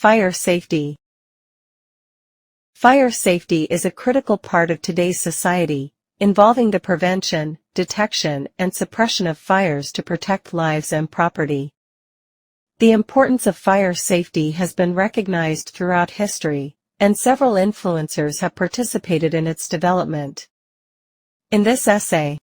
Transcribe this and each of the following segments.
Fire safety. Fire safety is a critical part of today's society, involving the prevention, detection, and suppression of fires to protect lives and property. The importance of fire safety has been recognized throughout history, and several influencers have participated in its development. In this essay,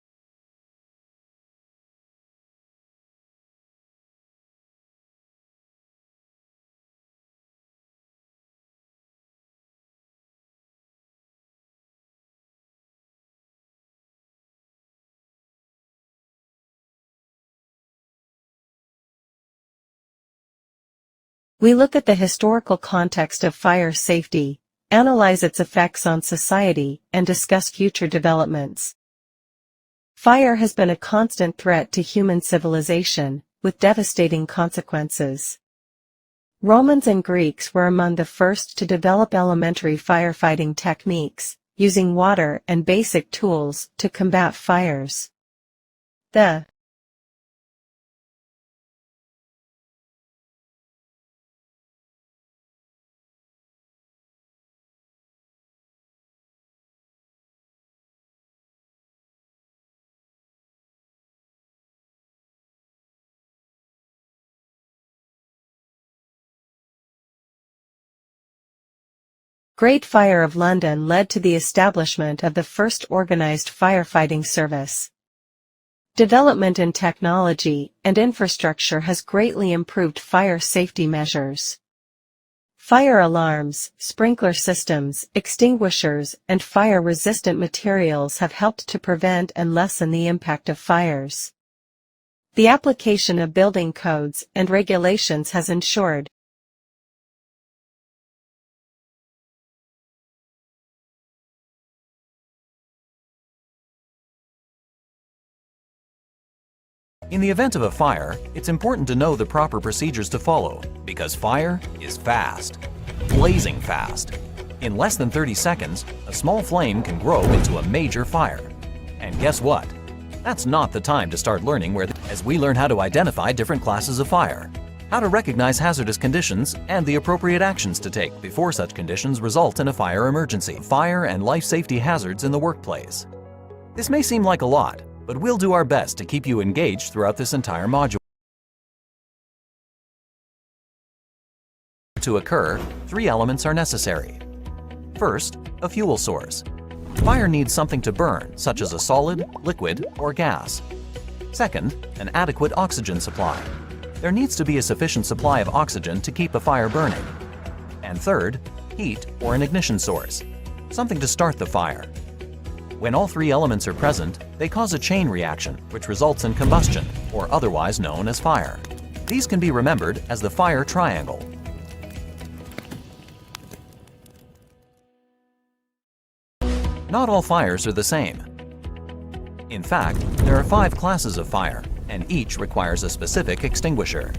we look at the historical context of fire safety, analyze its effects on society, and discuss future developments. Fire has been a constant threat to human civilization, with devastating consequences. Romans and Greeks were among the first to develop elementary firefighting techniques, using water and basic tools to combat fires. The Great Fire of London led to the establishment of the first organized firefighting service. Development in technology and infrastructure has greatly improved fire safety measures. Fire alarms, sprinkler systems, extinguishers, and fire-resistant materials have helped to prevent and lessen the impact of fires. The application of building codes and regulations has ensured In the event of a fire, it's important to know the proper procedures to follow, because fire is fast. Blazing fast. In less than 30 seconds, a small flame can grow into a major fire. And guess what? That's not the time to start learning as we learn how to identify different classes of fire, how to recognize hazardous conditions, and the appropriate actions to take before such conditions result in a fire emergency. Fire and life safety hazards in the workplace. This may seem like a lot, but we'll do our best to keep you engaged throughout this entire module. To occur, 3 elements are necessary. First, a fuel source. Fire needs something to burn, such as a solid, liquid, or gas. Second, an adequate oxygen supply. There needs to be a sufficient supply of oxygen to keep a fire burning. And third, heat or an ignition source, something to start the fire. When all 3 elements are present, they cause a chain reaction, which results in combustion, or otherwise known as fire. These can be remembered as the fire triangle. Not all fires are the same. In fact, there are 5 classes of fire, and each requires a specific extinguisher.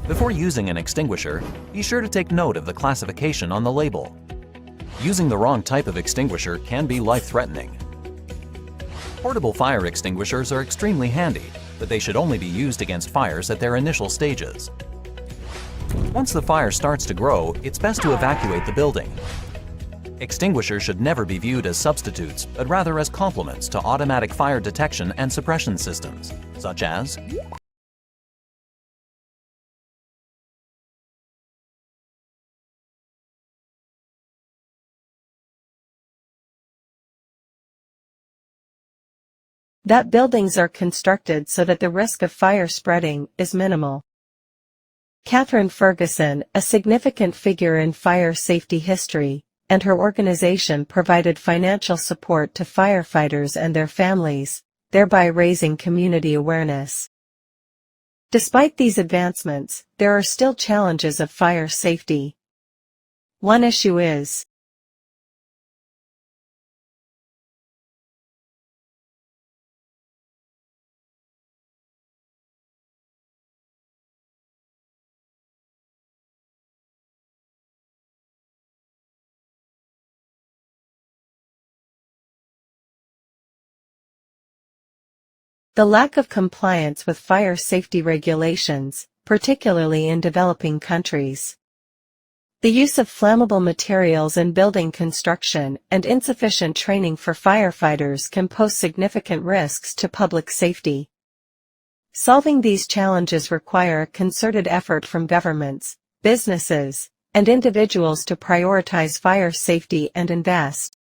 Before using an extinguisher, be sure to take note of the classification on the label. Using the wrong type of extinguisher can be life-threatening. Portable fire extinguishers are extremely handy, but they should only be used against fires at their initial stages. Once the fire starts to grow, it's best to evacuate the building. Extinguishers should never be viewed as substitutes, but rather as complements to automatic fire detection and suppression systems, such as that buildings are constructed so that the risk of fire spreading is minimal. Catherine Ferguson, a significant figure in fire safety history, and her organization provided financial support to firefighters and their families, thereby raising community awareness. Despite these advancements, there are still challenges of fire safety. One issue is the lack of compliance with fire safety regulations, particularly in developing countries. The use of flammable materials in building construction and insufficient training for firefighters can pose significant risks to public safety. Solving these challenges require a concerted effort from governments, businesses, and individuals to prioritize fire safety and invest.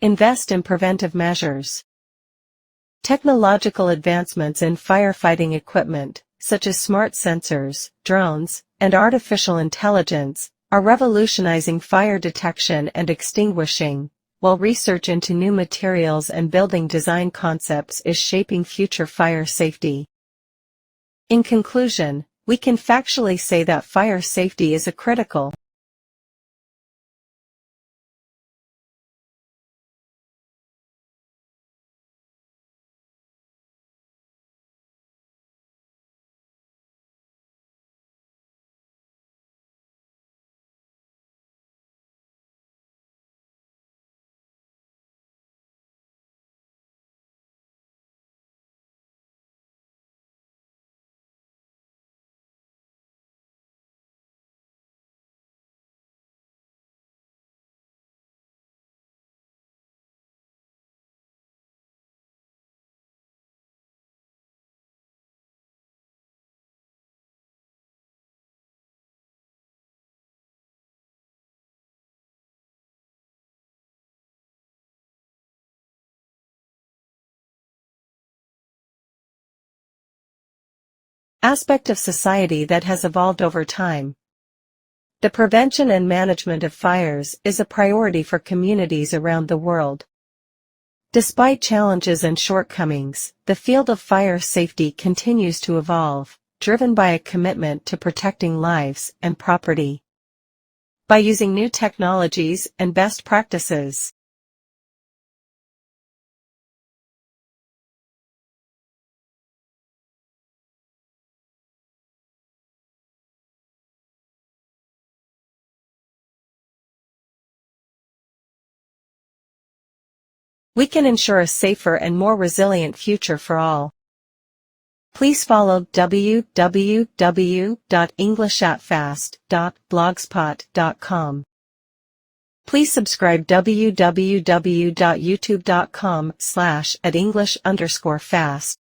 Invest in preventive measures. Technological advancements in firefighting equipment, such as smart sensors, drones, and artificial intelligence, are revolutionizing fire detection and extinguishing, while research into new materials and building design concepts is shaping future fire safety. In conclusion, we can factually say that fire safety is a critical aspect of society that has evolved over time. The prevention and management of fires is a priority for communities around the world. Despite challenges and shortcomings, the field of fire safety continues to evolve, driven by a commitment to protecting lives and property. By using new technologies and best practices, we can ensure a safer and more resilient future for all. Please follow www.englishatfast.blogspot.com. Please subscribe www.youtube.com/@English_fast.